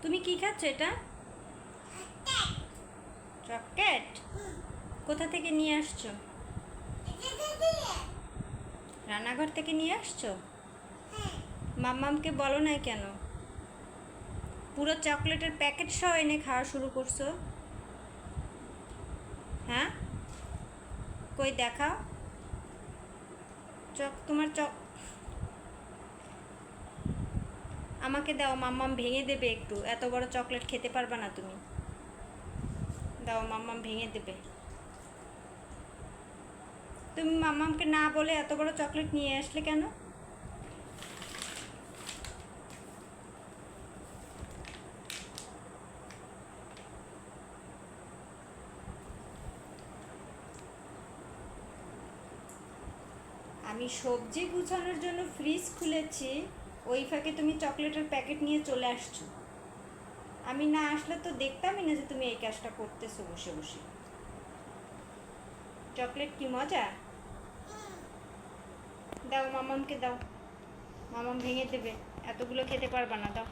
তুমি কি খাচ্ছ এটা? চকলেট? কোথা থেকে নিয়ে আসছো? রান্নাঘর থেকে নিয়ে আসছো? মাম্মামকে বলো নাই কেন? পুরো চকলেটের প্যাকেট সহ এনে খাওয়া শুরু করছো? হ্যাঁ, কই দেখাও। তোমার আমাকে দাও, মাম্মাম ভেঙে দেবে। একটু এত বড় চকলেট খেতে পারবা না তুমি। দাও, মাম্মাম ভেঙে দেবে। তুমি মাম্মামকে না বলে এত বড় চকলেট নিয়ে আসলে কেন? আমি সবজি গুছানোর জন্য ফ্রিজ খুলেছি, ওই ফাঁকে তুমি চকলেটের প্যাকেট নিয়ে চলে আসছো। আমি না আসলে তো দেখতামই না যে তুমি এই কাজটা করতেছো বসে বসে। চকলেট কি মজা? দাও, মামামকে দাও, মামাম ভেঙে দেবে। এতগুলো খেতে পারবা না, দাও।